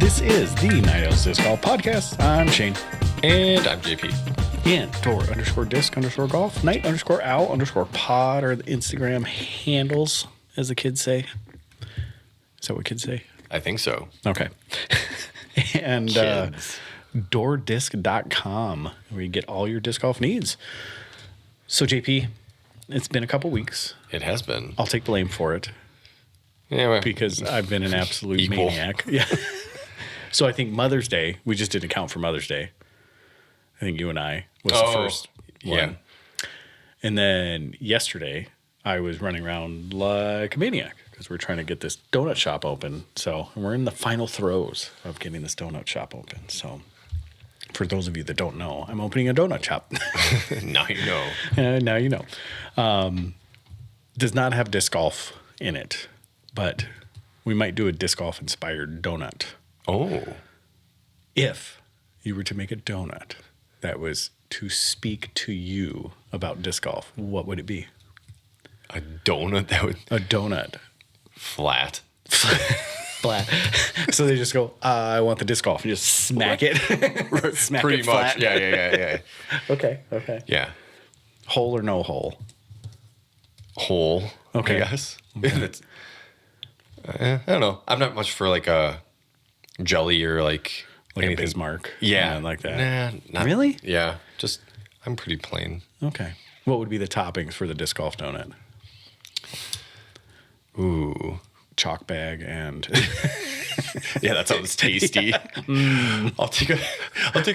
This is the Night Owls Disc Golf Podcast. I'm Shane. And I'm JP. And Door_disc_golf, Night_owl_pod are the Instagram handles, as the kids say. Is that what kids say? I think so. Okay. And doordisc.com, where you get all your disc golf needs. So, JP, it's been a couple weeks. It has been. I'll take blame for it. Yeah, well, because I've been an absolute equal. maniac. Yeah. So I think Mother's Day, we just didn't count for Mother's Day. I think you and I was the first one. Yeah. And then yesterday, I was running around like a maniac because we're trying to get this donut shop open. So we're in the final throes of getting this donut shop open. So for those of you that don't know, I'm opening a donut shop. Now you know. Now you know. Does not have disc golf in it, but we might do a disc golf inspired donut. Oh. If you were to make a donut that was to speak to you about disc golf, what would it be? A donut that would... A donut. Flat. Flat. So they just go, I want the disc golf. And just smack it. Smack Pretty it much. flat. Yeah. Okay. Yeah. Hole or no hole? Hole. Okay. I guess. It's, I don't know. I'm not much for like a jelly or like Like a Bismarck. Yeah. Like that. Nah, not Really? Yeah. Just, I'm pretty plain. Okay. What would be the toppings for the disc golf donut? Ooh. Chalk bag and... Yeah, that sounds tasty. I'll take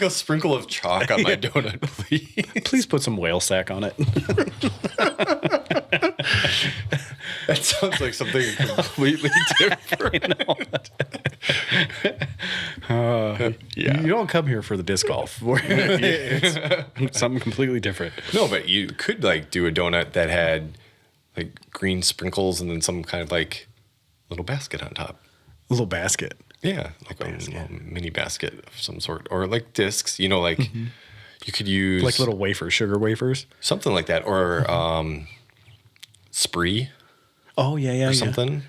a sprinkle of chalk on my donut, please. Please put some whale sack on it. That sounds like something completely different. Yeah. You don't come here for the disc golf. It's something completely different. No, but you could like do a donut that had like green sprinkles and then some kind of like little basket on top. A little basket. Yeah, like a little mini basket of some sort, or like discs. You know, like you could use Like little wafers, sugar wafers. something like that, or spree Oh, yeah. or something.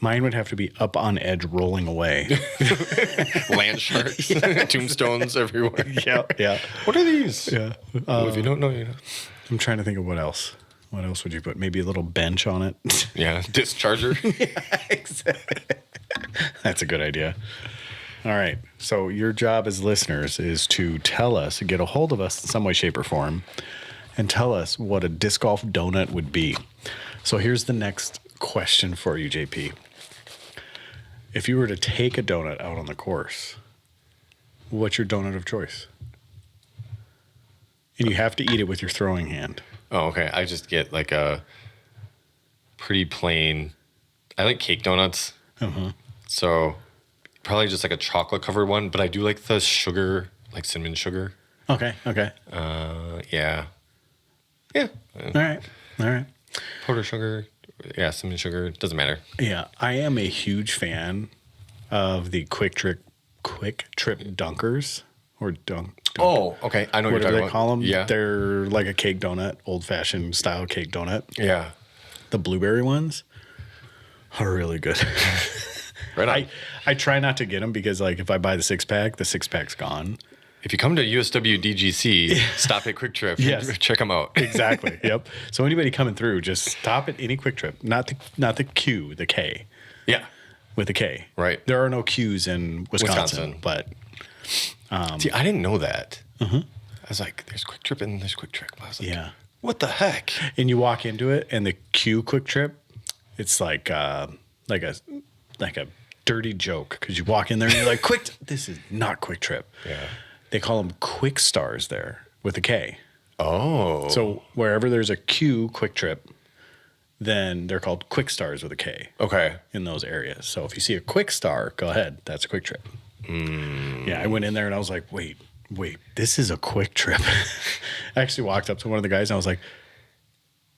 Mine would have to be up on edge, rolling away. Land sharks, tombstones everywhere. Yeah. What are these? Yeah. Well, if you don't know, you know. I'm trying to think of what else. What else would you put? Maybe a little bench on it. Yeah, disc charger. Exactly. That's a good idea. All right. So your job as listeners is to tell us, get a hold of us in some way, shape, or form, and tell us what a disc golf donut would be. So here's the next question for you, JP. If you were to take a donut out on the course, what's your donut of choice? And you have to eat it with your throwing hand. Oh, okay. I just get like a pretty plain. I like cake donuts. So probably just like a chocolate covered one, but I do like the sugar, like cinnamon sugar. Okay. Yeah. All right. Powdered sugar. Yeah, cinnamon sugar. Doesn't matter. Yeah, I am a huge fan of the quick trip dunkers or dunk. Oh, okay. I know what What you're do talking they about. call them? Yeah. They're like a cake donut, old-fashioned style cake donut. Yeah. The blueberry ones are really good. Right on. I try not to get them because, like, if I buy the six-pack's gone. If you come to USW DGC, stop at Quick Trip. Yes. Check them out. Exactly. Yep. So anybody coming through, just stop at any Quick Trip. Not the Q, the K. Yeah. With the K. Right. There are no Q's in Wisconsin. But See, I didn't know that. I was like, there's Quick Trip and there's Quick Trip. I was like, yeah. what the heck? And you walk into it, and the Q Quick Trip, it's like a dirty joke because you walk in there and you're like, this is not Quick Trip. Yeah. They call them Quick Stars there with a K. Oh. So wherever there's a Q Quick Trip, then they're called Quick Stars with a K. Okay. In those areas. So if you see a Quick Star, go ahead. That's a Quick Trip. Yeah, I went in there and I was like, wait, this is a Quick Trip. I actually walked up to one of the guys and I was like,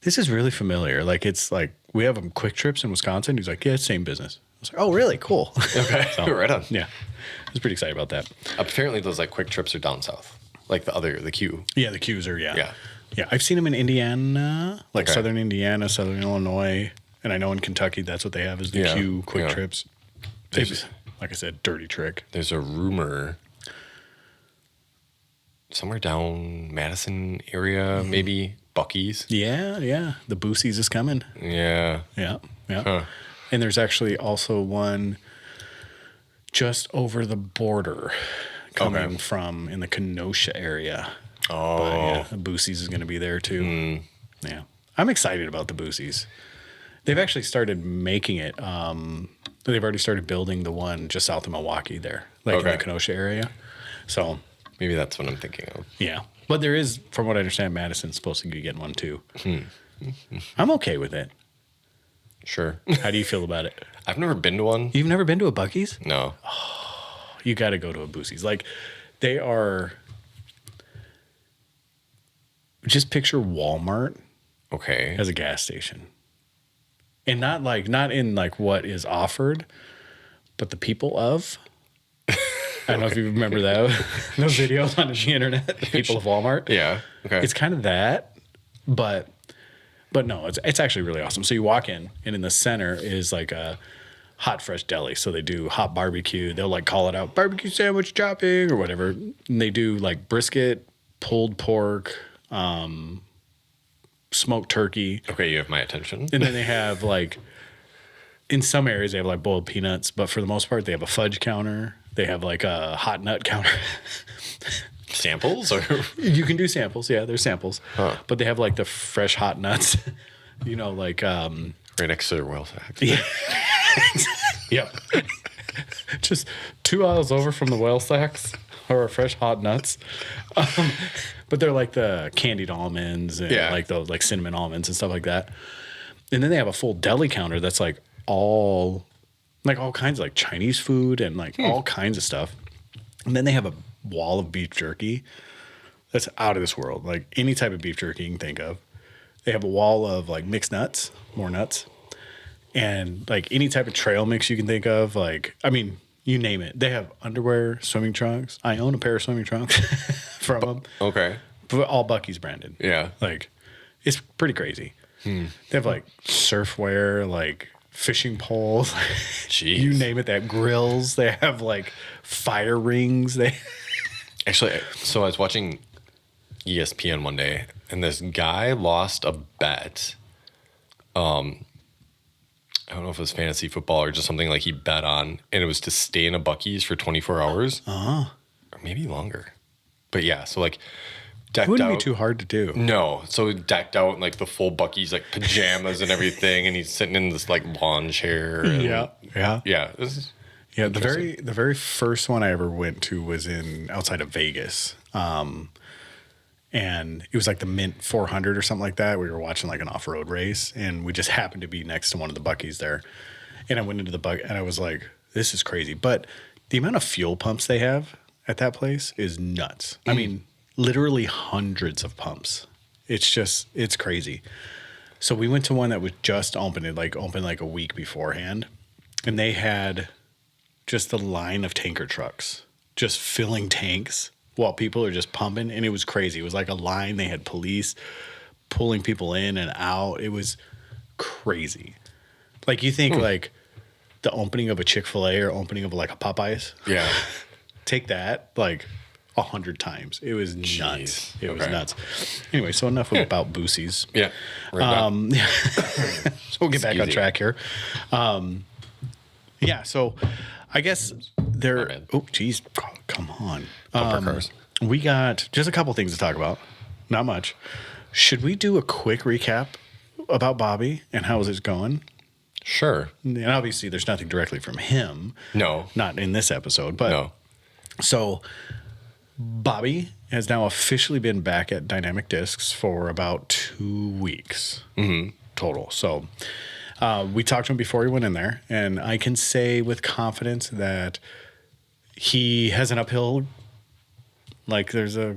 this is really familiar. Like, it's like, we have Quick Trips in Wisconsin. He's like, yeah, it's same business. I was like, oh, really? Cool. Okay. So, right on. Yeah. I was pretty excited about that. Apparently those like Quick Trips are down south. Like the Q. Yeah, the Qs are, yeah. Yeah. Yeah, I've seen them in Indiana, like Okay. southern Indiana, southern Illinois. And I know in Kentucky, that's what they have is the Q Quick Trips. like I said, dirty trick. There's a rumor somewhere down Madison area, maybe Buccees. Yeah. The Buccees is coming. Yeah. Yeah. Huh. And there's actually also one just over the border coming from in the Kenosha area. Oh. But yeah, the Buccees is going to be there too. Yeah. I'm excited about the Buccees. They've actually started making it. They've already started building the one just south of Milwaukee there, like in the Kenosha area. So maybe that's what I'm thinking of. yeah. But there is, from what I understand, Madison's supposed to be getting one too. I'm okay with it. Sure. How do you feel about it? I've never been to one. You've never been to a Bucky's? No. You got to go to a Buccees. Like, they are. Just picture Walmart as a gas station, and not in like what is offered, but the people of. I don't know if you remember that those videos on the internet. The people of Walmart. Yeah. Okay. It's kind of that, but no, it's actually really awesome. So you walk in, and in the center is like a hot fresh deli. So they do hot barbecue. They'll like call it out barbecue sandwich chopping or whatever. And they do like brisket, pulled pork, smoked turkey. Okay, you have my attention. And then they have like, in some areas they have like boiled peanuts, but for the most part they have a fudge counter. They have like a hot nut counter. Samples? Or you can do samples. Yeah, there's samples. Huh. But they have like the fresh hot nuts. You know, like right next to their well sack. Yeah. Yep. Just 2 aisles over from the whale sacks are fresh hot nuts. But they're like the candied almonds and like those like cinnamon almonds and stuff like that. And then they have a full deli counter that's like all kinds of like Chinese food and like all kinds of stuff. And then they have a wall of beef jerky that's out of this world. Like any type of beef jerky you can think of. They have a wall of like mixed nuts, more nuts. And like any type of trail mix you can think of, like, I mean, you name it. They have underwear, swimming trunks. I own a pair of swimming trunks from them. Okay. But all Bucky's branded. Yeah. Like, it's pretty crazy. They have like surf wear, like fishing poles. Jeez. You name it. They have grills. They have like fire rings. Actually, so I was watching ESPN one day, and this guy lost a bet. I don't know if it was fantasy football or just something like he bet on, and it was to stay in a Bucky's for 24 hours. Or maybe longer. But yeah, so like decked Wouldn't out. be too hard to do. No. So decked out in like the full Bucky's, like pajamas and everything, and he's sitting in this like lawn chair. And, Yeah. Yeah. This is The very first one I ever went to was outside of Vegas. And it was like the Mint 400 or something like that. We were watching like an off-road race, and we just happened to be next to one of the Bucky's there. And I went into the Buc, and I was like, this is crazy. But the amount of fuel pumps they have at that place is nuts. I mean, literally hundreds of pumps. It's crazy. So we went to one that was just opened. It opened like a week beforehand. And they had just a line of tanker trucks just filling tanks while people are just pumping. And it was crazy. It was like a line. They had police pulling people in and out. It was crazy. Like you think like the opening of a Chick-fil-A or opening of like a Popeyes. Yeah. Take that like 100 times. It was nuts. It was nuts. Anyway, so enough about Buccees. Yeah. So we'll get back on track here. Yeah, so I guess there. Oh, geez, come on. Bumper cars. We got just a couple things to talk about. Not much. Should we do a quick recap about Bobby and how is it going? Sure. And obviously, there's nothing directly from him. No. Not in this episode, but No. So Bobby has now officially been back at Dynamic Discs for about 2 weeks total. So we talked to him before he went in there, and I can say with confidence that he has an uphill, like there's a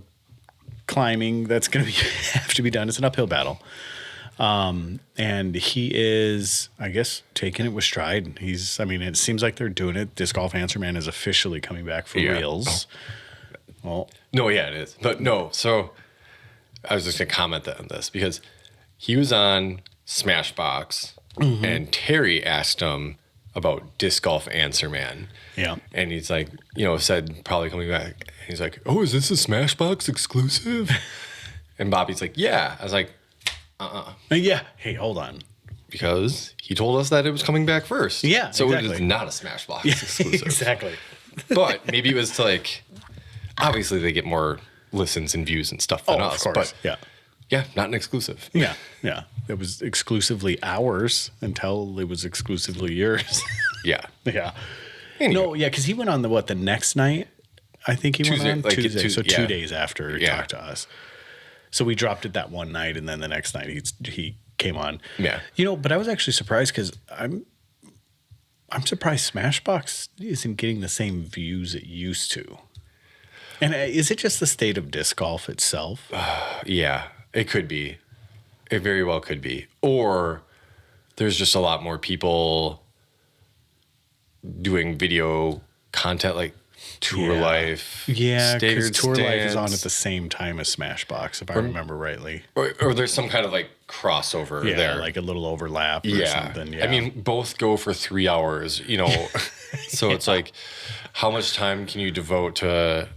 climbing that's going to have to be done. It's an uphill battle. And he is, I guess, taking it with stride. It seems like they're doing it. Disc Golf Answer Man is officially coming back for reals. Well, no, yeah, it is. But no, so I was just going to comment on this because he was on Smashbox and Terry asked him about Disc Golf Answer Man. Yeah. And he's like, said probably coming back. And he's like, oh, is this a Smashbox exclusive? And Bobby's like, yeah. I was like, Yeah. Hey, hold on. because he told us that it was coming back first. Yeah, so exactly. it is not a Smashbox exclusive. Exactly. But maybe it was to like, obviously they get more listens and views and stuff than us. Of course. But yeah, not an exclusive. Yeah. It was exclusively ours until it was exclusively yours. Yeah. Yeah. Anyway. No, yeah, because he went on the next night. I think he went on Tuesday. So 2 days after he talked to us. So we dropped it that one night, and then the next night he came on. Yeah. But I was actually surprised because I'm surprised Smashbox isn't getting the same views it used to. And is it just the state of disc golf itself? Yeah, it could be. It very well could be. Or there's just a lot more people doing video content like Tour Life. Yeah, because Tour Life is on Stance. at the same time as Smashbox, if I remember rightly. Or there's some kind of like crossover there. Like a little overlap or something. Yeah. I mean, both go for 3 hours, So it's like, how much time can you devote to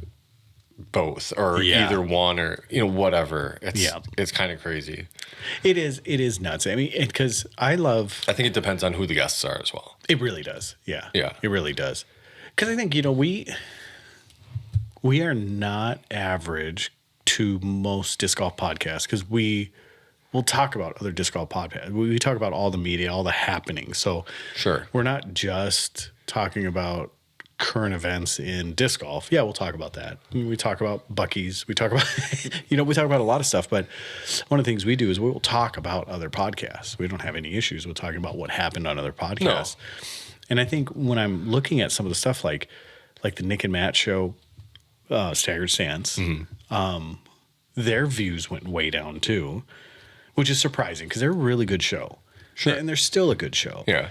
both or either one or, whatever. It's kind of crazy. It is nuts. I mean, because I think it depends on who the guests are as well. It really does. Yeah. Yeah. It really does. Because I think, we are not average to most disc golf podcasts because we'll talk about other disc golf podcasts. We talk about all the media, all the happenings. So Sure. we're not just talking about current events in disc golf. Yeah, we'll talk about that. I mean, we talk about Buccees. We talk about, we talk about a lot of stuff. But one of the things we do is we will talk about other podcasts. We don't have any issues with talking about what happened on other podcasts. No. And I think when I'm looking at some of the stuff like the Nick and Matt show, Staggered Stance, their views went way down too, which is surprising because they're a really good show. Sure. And they're still a good show. Yeah.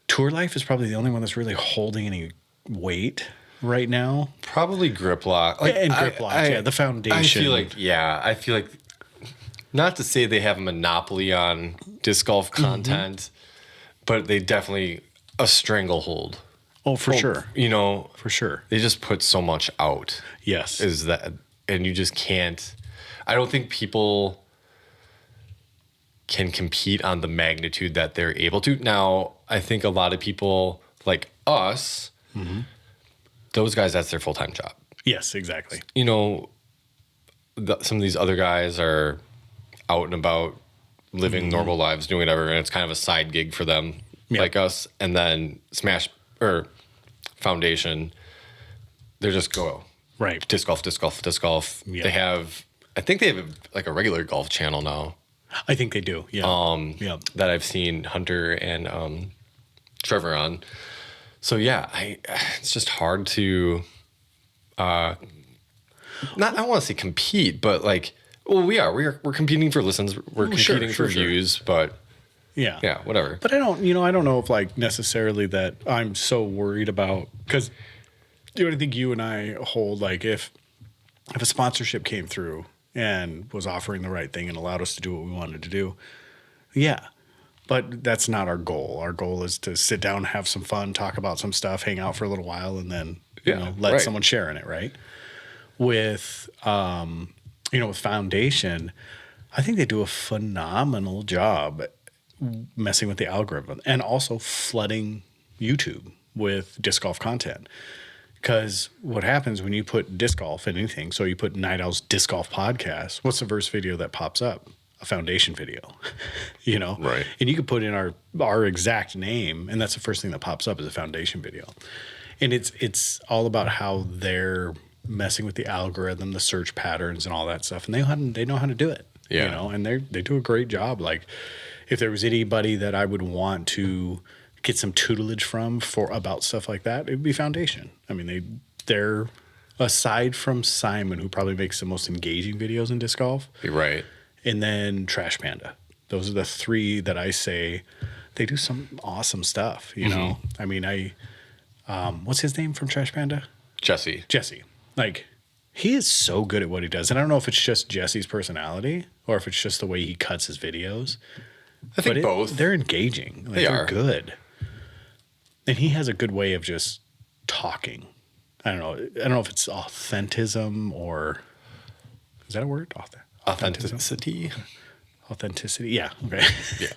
Tour Life is probably the only one that's really holding any weight right now. Probably Grip Lock. Grip Lock, the foundation. I feel like, not to say they have a monopoly on disc golf content, but they definitely a stranglehold. Oh, for sure. For sure. They just put so much out. Yes. And you just can't. I don't think people can compete on the magnitude that they're able to. Now, I think a lot of people like us, those guys, that's their full-time job. Yes, exactly. Some of these other guys are out and about living normal lives, doing whatever, and it's kind of a side gig for them, like us. And then Foundation, they're just go. Right. Disc golf. Yeah. I think they have a regular golf channel now. I think they do. Yeah. That I've seen Hunter and Trevor on. So yeah, it's just hard to I don't want to say compete, but we're competing for listens, we're competing for views, but yeah, whatever. But I don't know if necessarily that I'm so worried about, because I think you and I hold if a sponsorship came through and was offering the right thing and allowed us to do what we wanted to do. Yeah. But that's not our goal. Our goal is to sit down, have some fun, talk about some stuff, hang out for a little while, and then let someone share in it, right? With with Foundation, I think they do a phenomenal job messing with the algorithm and also flooding YouTube with disc golf content. Because what happens when you put disc golf in anything, so you put Night Owl's disc golf podcast, what's the first video that pops up? A Foundation video, Right. And you could put in our exact name, and that's the first thing that pops up is a Foundation video. And it's all about how they're messing with the algorithm, the search patterns, and all that stuff. And they know how to do it. Yeah. And they do a great job. If there was anybody that I would want to get some tutelage from about stuff like that, it would be Foundation. I mean, they're aside from Simon, who probably makes the most engaging videos in disc golf. You're right. And then Trash Panda. Those are the three that I say they do some awesome stuff, I mean, what's his name from Trash Panda? Jesse. He is so good at what he does. And I don't know if it's just Jesse's personality or if it's just the way he cuts his videos. I think both. They're engaging. They are good. And he has a good way of just talking. I don't know if it's authentism or is that a word? Authenticity. Authenticity. Yeah. Okay. Yeah.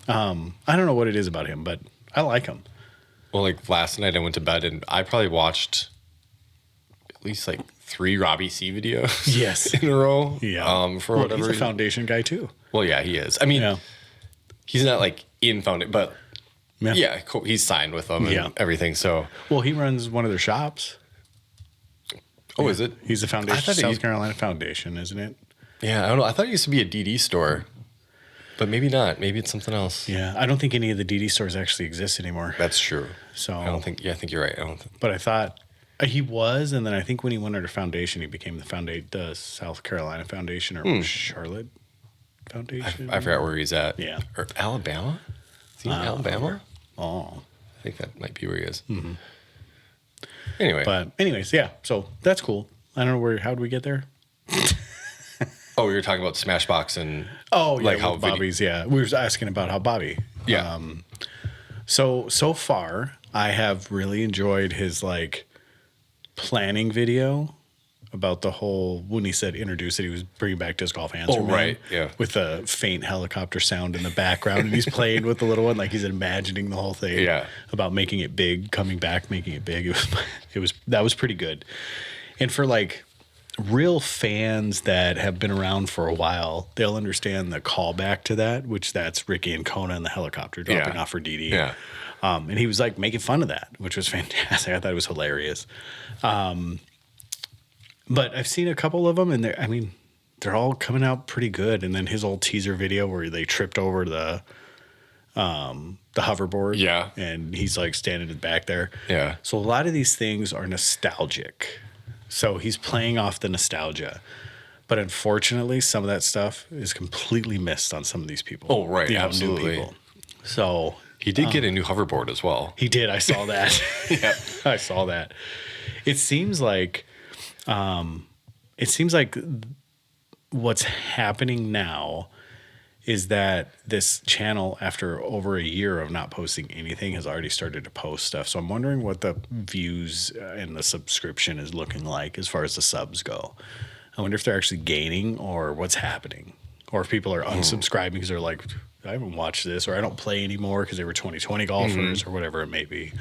I don't know what it is about him, but I like him. Well, like last night I went to bed and I probably watched at least like 3 Robbie C videos. Yes. In a row. Yeah. For whatever he's a reason. foundation guy too. Well, yeah, he is. I mean, he's not like in foundation, but yeah, cool. He's signed with them and everything. So, well, he runs one of their shops. Oh, is it? He's the foundation, South Carolina Foundation, isn't it? Yeah, I don't know. I thought it used to be a DD store, but maybe not. Maybe it's something else. Yeah, I don't think any of the DD stores actually exist anymore. That's true. So I don't think. Yeah, I think you're right. But I thought he was, and then I think when he went under foundation, he became the South Carolina Foundation or Charlotte Foundation. I forgot where he's at. Yeah, or Alabama. Is he in Alabama? Oh, I think that might be where he is. Mm-hmm. Anyway, anyways, yeah. So that's cool. I don't know how did we get there? Oh, you were talking about Smashbox and like how Bobby's. Yeah, we were asking about how Bobby. Yeah. So far, I have really enjoyed his like planning video about the whole when he said introduce it, he was bringing back Disc Golf Answer. Oh, right, yeah. With a faint helicopter sound in the background, and he's playing with the little one like he's imagining the whole thing. Yeah. About making it big, coming back, making it big. That was pretty good, and for like real fans that have been around for a while, they'll understand the callback to that, which that's Ricky and Kona and the helicopter dropping off for DD. Yeah. And he was like making fun of that, which was fantastic. I thought it was hilarious. But I've seen a couple of them, and they're all coming out pretty good. And then his old teaser video where they tripped over the hoverboard. Yeah. And he's like standing in the back there. Yeah. So a lot of these things are nostalgic. So he's playing off the nostalgia. But unfortunately, some of that stuff is completely missed on some of these people. Oh, right. Absolutely. New people. So he did get a new hoverboard as well. He did. I saw that. Yeah. I saw that. It seems like what's happening now is that this channel, after over a year of not posting anything, has already started to post stuff. So I'm wondering what the views and the subscription is looking like as far as the subs go. I wonder if they're actually gaining or what's happening, or if people are unsubscribing because they're like, I haven't watched this, or I don't play anymore because they were 2020 golfers or whatever it may be.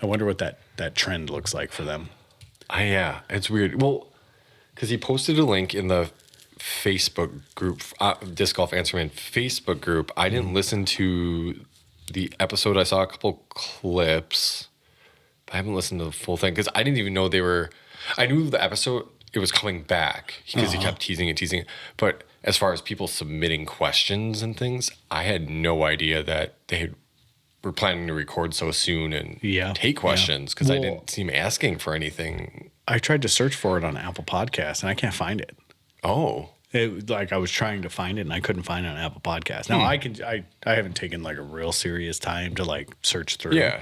I wonder what that trend looks like for them. Yeah, it's weird. Well, because he posted a link in the Facebook group, Disc Golf Answerman Facebook group. I didn't listen to the episode. I saw a couple clips, but I haven't listened to the full thing because I didn't even know they were. I knew the episode, it was coming back because he kept teasing it. But as far as people submitting questions and things, I had no idea that they were planning to record so soon and take questions because I didn't see him asking for anything. I tried to search for it on Apple Podcasts and I can't find it. Oh. I was trying to find it and I couldn't find it on Apple Podcasts. Now I haven't taken like a real serious time to like search through. Yeah.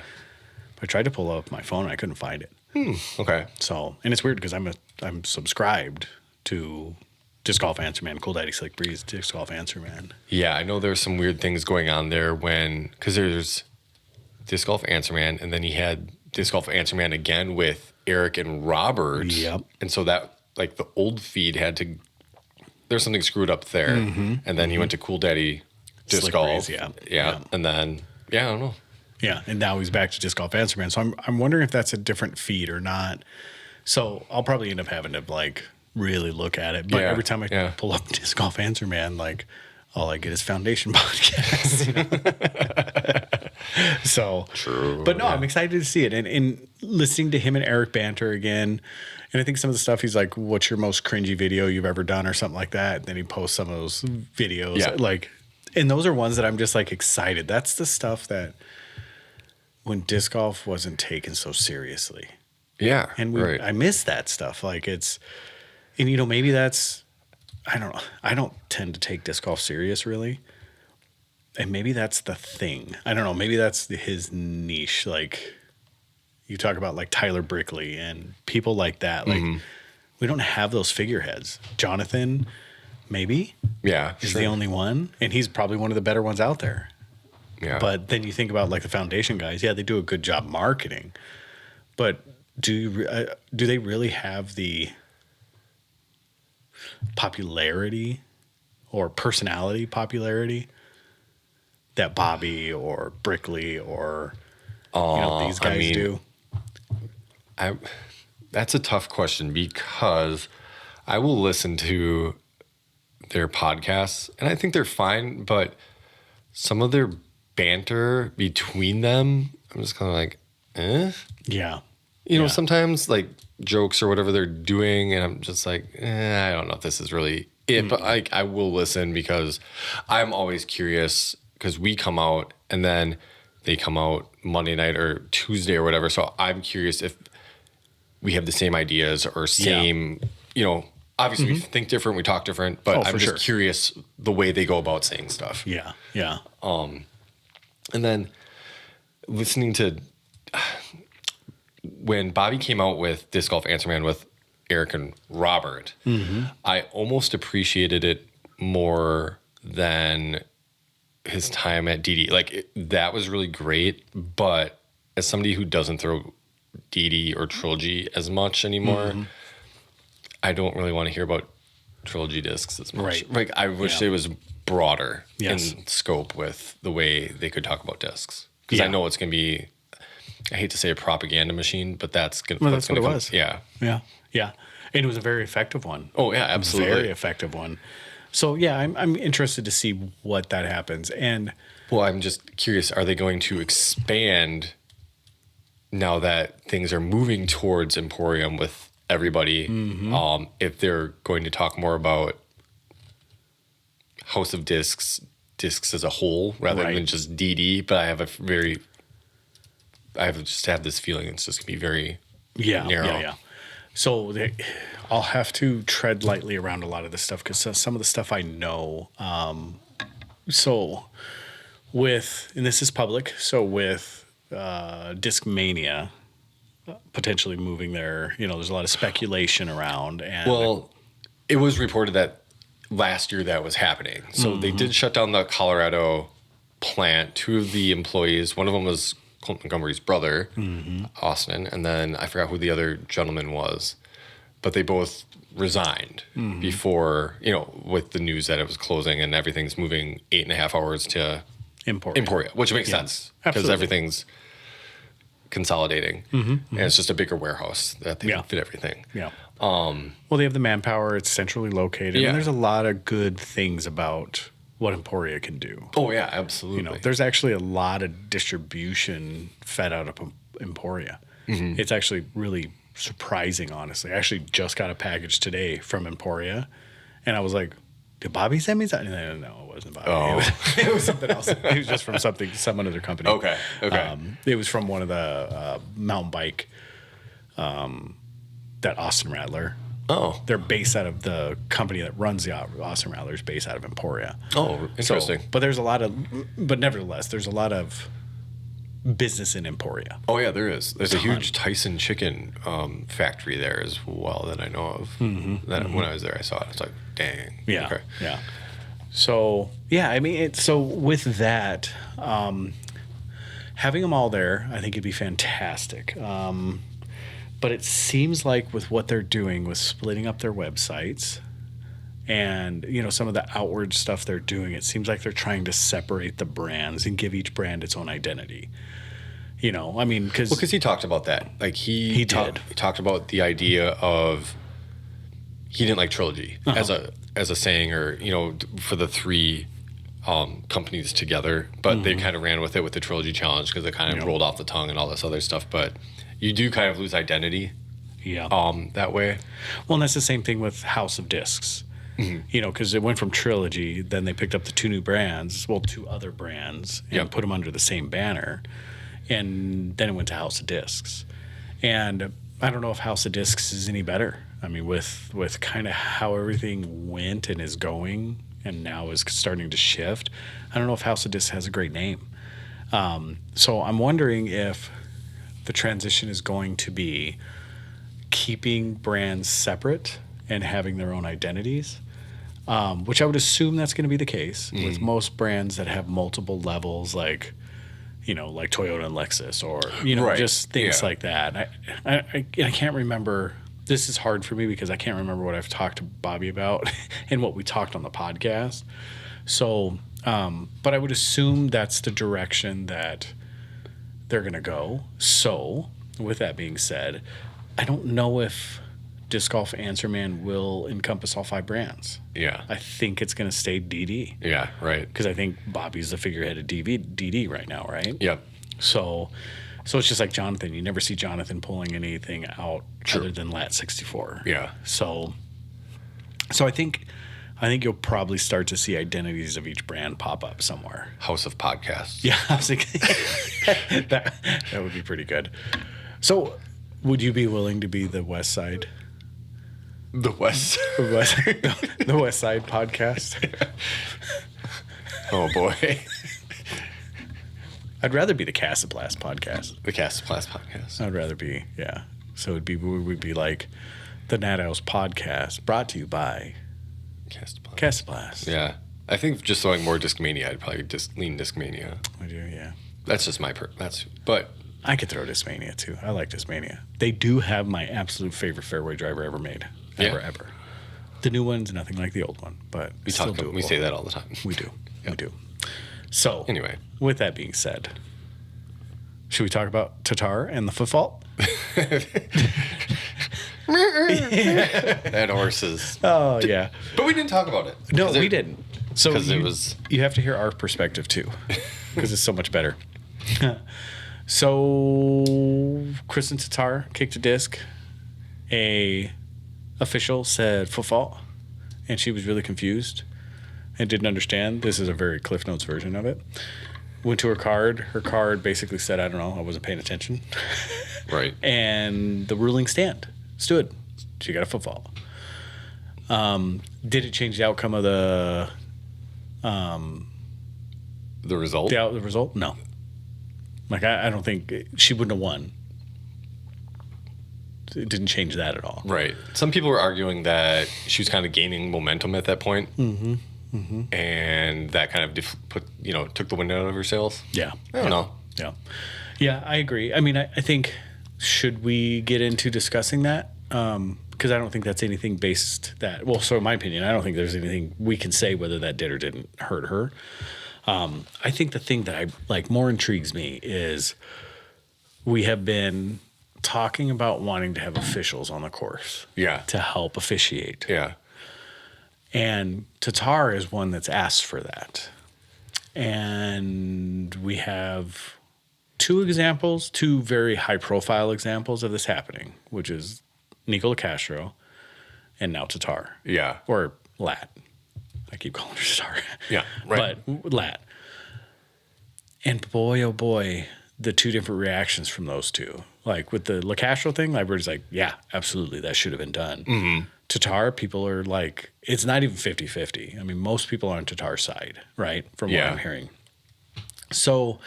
I tried to pull up my phone and I couldn't find it. Okay. So, and it's weird because I'm subscribed to Disc Golf Answerman, Cool Daddy Slick Breeze, Disc Golf Answerman. Yeah, I know there's some weird things going on there because there's Disc Golf Answerman and then he had Disc Golf Answerman again with Eric and Robert. Yep. And so that like the old feed there's something screwed up there. And then he went to Cool Daddy Disc Slick Golf. Breeze, yeah. And then, I don't know. Yeah. And now he's back to Disc Golf Answerman. So I'm wondering if that's a different feed or not. So I'll probably end up having to like really look at it. But every time I pull up Disc Golf Answerman, like all I get is Foundation Podcast. So true. But no, I'm excited to see it. And listening to him and Eric banter again. And I think some of the stuff he's like, what's your most cringy video you've ever done or something like that. And then he posts some of those videos. Yeah. Like, and those are ones that I'm just like excited. That's the stuff that when disc golf wasn't taken so seriously. Yeah. And I miss that stuff. Like and maybe that's, I don't know. I don't tend to take disc golf serious really. And maybe that's the thing. I don't know. Maybe that's his niche. Like you talk about like Tyler Brickley and people like that. Like we don't have those figureheads. Jonathan, maybe. Yeah. Is the only one. And he's probably one of the better ones out there. Yeah. But then you think about like the foundation guys. Yeah, they do a good job marketing. But do they really have the popularity or personality popularity that Bobby or Brickley or these guys do? That's a tough question because I will listen to their podcasts and I think they're fine, but some of their banter between them, I'm just kind of like, eh? Yeah. You know, sometimes like jokes or whatever they're doing, and I'm just like, I don't know if this is really it, but I will listen because I'm always curious because we come out and then they come out Monday night or Tuesday or whatever. So I'm curious if we have the same ideas or same, obviously we think different, we talk different, but I'm just curious the way they go about saying stuff. Yeah. Yeah. And then listening to when Bobby came out with Disc Golf Answer Man with Eric and Robert, I almost appreciated it more than his time at DD. Like that was really great, but as somebody who doesn't throw DD or Trilogy as much anymore, I don't really want to hear about Trilogy discs as much. Right. Like I wish it was broader Yes. in scope with the way they could talk about discs. Because I know it's going to be, I hate to say a propaganda machine, but that's going to that's what it was. Yeah. Yeah. Yeah. And it was a very effective one. Oh, yeah, absolutely. Very effective one. So, yeah, I'm interested to see what that happens. And well, I'm just curious, are they going to expand now that things are moving towards Emporium with everybody? If they're going to talk more about House of Discs as a whole rather than just DD, but I just have this feeling it's just gonna be very narrow. Yeah. So I'll have to tread lightly around a lot of this stuff because some of the stuff I know. So and this is public. So with Discmania potentially moving there, there's a lot of speculation around. And it was reported that last year that was happening. So they did shut down the Colorado plant. Two of the employees, one of them was Colt Montgomery's brother, Austin, and then I forgot who the other gentleman was, but they both resigned before, with the news that it was closing and everything's moving 8.5 hours to Emporia, which makes sense because everything's consolidating and it's just a bigger warehouse that they can fit everything. Yeah. Well, they have the manpower. It's centrally located. Yeah. And there's a lot of good things about what Emporia can do. Oh, yeah, absolutely. There's actually a lot of distribution fed out of Emporia. It's actually really surprising, honestly. I actually just got a package today from Emporia, and I was like, did Bobby send me something? No, it wasn't Bobby. Oh. It was something else. It was just from some other company. Okay. It was from one of the mountain bike, that Austin Rattler. Oh. They're based out of the company that runs the Austin Rattlers, based out of Emporia. Oh, interesting. But nevertheless, there's a lot of business in Emporia. Oh, yeah, there is. There's a huge Tyson chicken factory there as well that I know of. When I was there, I saw it. It's like, dang. Yeah. Okay. Yeah. So, yeah, I mean, so with that, having them all there, I think it'd be fantastic. But it seems like with what they're doing with splitting up their websites and, some of the outward stuff they're doing, it seems like they're trying to separate the brands and give each brand its own identity. Because he talked about that. Like he talked about the idea of he didn't like Trilogy as a saying or, for the three companies together, but they kind of ran with it with the Trilogy Challenge because it kind of rolled off the tongue and all this other stuff. But you do kind of lose identity that way. Well, and that's the same thing with House of Discs. Because it went from Trilogy, then they picked up the two other brands, and put them under the same banner. And then it went to House of Discs. And I don't know if House of Discs is any better. I mean, with kind of how everything went and is going and now is starting to shift, I don't know if House of Discs has a great name. So I'm wondering if the transition is going to be keeping brands separate and having their own identities, which I would assume that's going to be the case with most brands that have multiple levels, like like Toyota and Lexus, or Right. just things Yeah. like that. I can't remember. This is hard for me because I can't remember what I've talked to Bobby about and what we talked on the podcast. So, but I would assume that's the direction that they're going to go. So, with that being said, I don't know if Disc Golf Answer Man will encompass all 5 brands. Yeah. I think it's going to stay DD Yeah. Right. because I think Bobby's the figurehead of DD right now, right? Yep. So it's just like Jonathan. You never see Jonathan pulling anything out other than Lat 64. Yeah. So I think you'll probably start to see identities of each brand pop up somewhere. House of Podcasts. Yeah, I was thinking that would be pretty good. So, would you be willing to be the West Side? The West. The West Side podcast? Oh boy. I'd rather be the Casablast podcast. The Cascade podcast. I'd rather be, yeah. So we would be like the Nat House podcast, brought to you by Casablast. Yeah. I think just throwing more Discmania, I'd probably lean Discmania. I do, yeah. That's just but I could throw Discmania too. I like Discmania. They do have my absolute favorite fairway driver ever made. Ever. The new one's nothing like the old one, but we say that all the time. We do. We do. So, anyway, with that being said, should we talk about Tatar and the foot fault? That horse is. Oh, yeah. But we didn't talk about it. No, we didn't. So you have to hear our perspective too, because it's so much better. So Kristen Tatar kicked a disc. A official said foot fault, and she was really confused and didn't understand. This is a very Cliff Notes version of it. Went to her card. Her card basically said, I don't know, I wasn't paying attention. Right. And the ruling stood. She got a foot fault. Did it change the outcome of the result? The result? No. Like, I don't think she wouldn't have won. It didn't change that at all. Right. Some people were arguing that she was kind of gaining momentum at that point. Mm-hmm. Mm-hmm. And that kind of took the wind out of her sails. Yeah. I don't know. Yeah. Yeah, I agree. I mean, I think, should we get into discussing that? Because I don't think that's anything based that, well, so in my opinion, I don't think there's anything we can say whether that did or didn't hurt her. I think the thing that more intrigues me is we have been talking about wanting to have officials on the course. Yeah. To help officiate. Yeah. And Tatar is one that's asked for that. And we have two very high-profile examples of this happening, which is Nicola Castro and now Tatar. Yeah. Or Lat. I keep calling her Tatar. Yeah, right. But Lat. And boy, oh boy, the two different reactions from those two. Like with the LaCastro thing, everybody's like, yeah, absolutely, that should have been done. Mm-hmm. Tatar, people are like, it's not even 50-50. I mean, most people are on Tatar's side, right? From what I'm hearing. So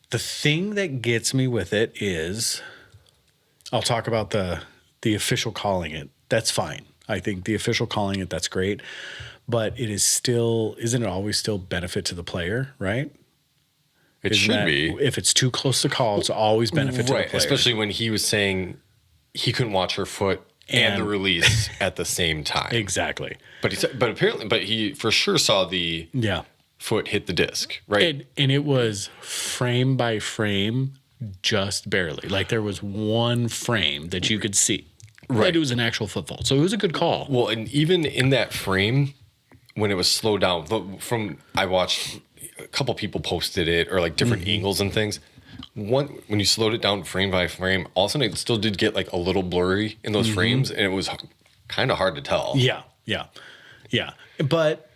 the thing that gets me with it is, I'll talk about the official calling it. That's fine. I think the official calling it, that's great. But it is still, isn't it always still benefit to the player, right? It should be. If it's too close to call, it's always benefit to the player. Especially when he was saying he couldn't watch her foot and the release at the same time. Exactly. But he for sure saw the foot hit the disc, right? And it was frame by frame, just barely. Like there was one frame that you could see. Right. That it was an actual foot fault. So it was a good call. Well, and even in that frame, when it was slowed down, I watched a couple people posted it or like different angles and things. When you slowed it down frame by frame, all of a sudden it still did get like a little blurry in those frames, and it was kind of hard to tell. Yeah. But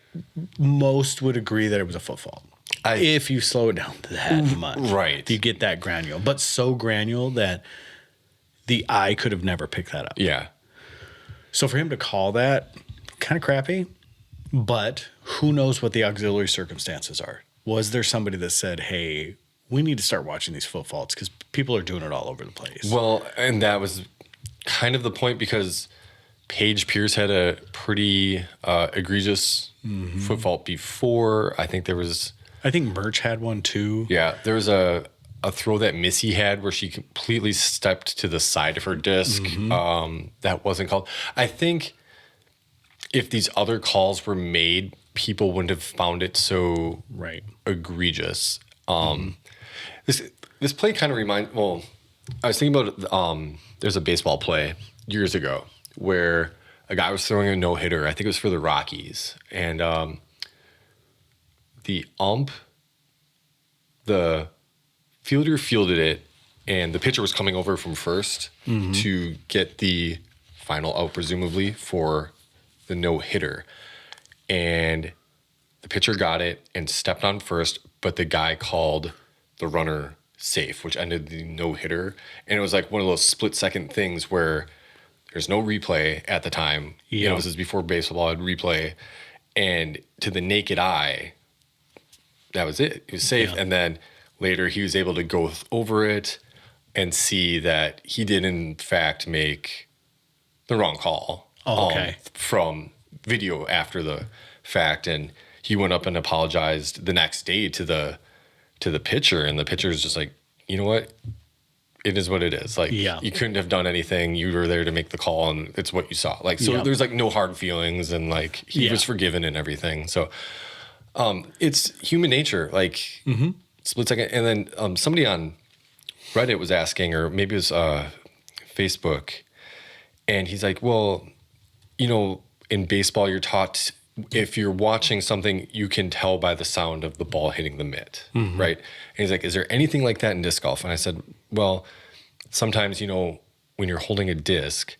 most would agree that it was a foot fault. If you slow it down that much. Right. You get that granule. But so granule that the eye could have never picked that up. Yeah. So for him to call that, kind of crappy. But who knows what the auxiliary circumstances are? Was there somebody that said, hey, we need to start watching these foot faults because people are doing it all over the place? Well, and that was kind of the point because Paige Pierce had a pretty egregious foot fault before. I think Merch had one too. Yeah, there was a throw that Missy had where she completely stepped to the side of her disc. That wasn't called. I think if these other calls were made, people wouldn't have found it so egregious. This play kind of I was thinking about there's a baseball play years ago where a guy was throwing a no-hitter. I think it was for the Rockies. And the fielder fielded it, and the pitcher was coming over from first to get the final out, presumably, for the no-hitter. And the pitcher got it and stepped on first, but the guy called the runner safe, which ended the no-hitter. And it was like one of those split-second things where there's no replay at the time. You know, this is before baseball had replay. And to the naked eye, that was it. He was safe. Yeah. And then later he was able to go over it and see that he did, in fact, make the wrong call from video after the fact. And he went up and apologized the next day to the pitcher. And the pitcher is just like, you know what? It is what it is. Like, you couldn't have done anything. You were there to make the call, and it's what you saw. Like, so there's like no hard feelings, and like he was forgiven and everything. So, it's human nature. Like, split second. And then somebody on Reddit was asking, or maybe it was Facebook, and he's like, well, you know, in baseball, you're taught if you're watching something, you can tell by the sound of the ball hitting the mitt, right? And he's like, is there anything like that in disc golf? And I said, well, sometimes, you know, when you're holding a disc,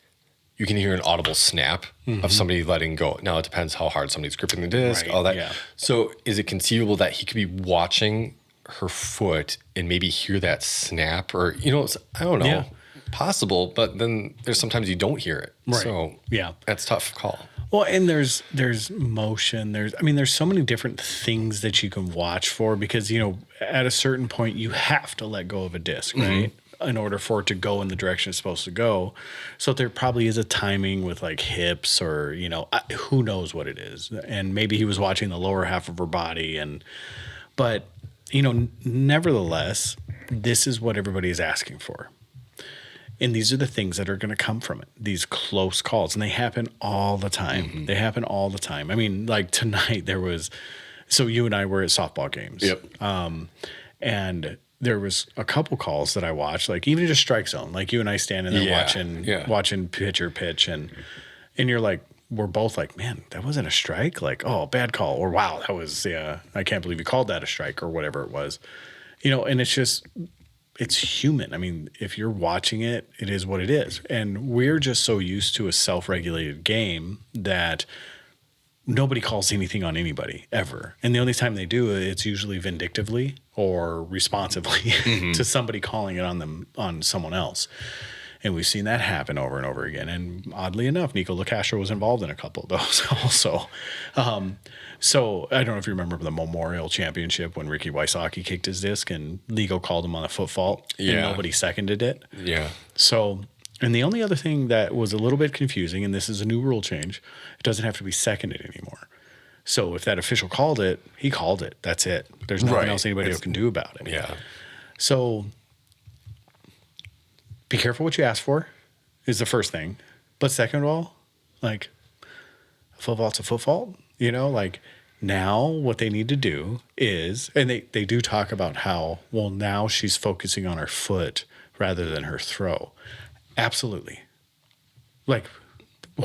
you can hear an audible snap of somebody letting go. Now, it depends how hard somebody's gripping the disc, all that. Yeah. So is it conceivable that he could be watching her foot and maybe hear that snap? Or, you know, I don't know. Yeah. Possible, but then there's sometimes you don't hear it. Right. So that's a tough call. Well, and there's motion. There's so many different things that you can watch for, because, you know, at a certain point you have to let go of a disc, right? In order for it to go in the direction it's supposed to go. So there probably is a timing with like hips, or, you know, who knows what it is. And maybe he was watching the lower half of her body, but, you know, nevertheless, this is what everybody is asking for. And these are the things that are going to come from it, these close calls. And they happen all the time. They happen all the time. I mean, like tonight so you and I were at softball games. Yep. And there was a couple calls that I watched, like even just strike zone, like you and I standing there watching pitcher pitch. And you're like, we're both like, man, that wasn't a strike. Like, oh, bad call. Or wow, that was, I can't believe you called that a strike, or whatever it was. You know, and it's human. I mean, if you're watching it, it is what it is. And we're just so used to a self-regulated game that nobody calls anything on anybody ever. And the only time they do it, it's usually vindictively or responsively to somebody calling it on someone else. And we've seen that happen over and over again. And oddly enough, Nico LaCastro was involved in a couple of those also. So I don't know if you remember the Memorial Championship when Ricky Wysocki kicked his disc and Ligo called him on a foot fault and nobody seconded it. Yeah. So, and the only other thing that was a little bit confusing, and this is a new rule change, it doesn't have to be seconded anymore. So if that official called it, he called it. That's it. There's nothing else anybody can do about it. Yeah. So be careful what you ask for is the first thing. But second of all, like, a foot fault's a foot fault. You know, like, now what they need to do is, and they do talk about how, well, now she's focusing on her foot rather than her throw. Absolutely. Like,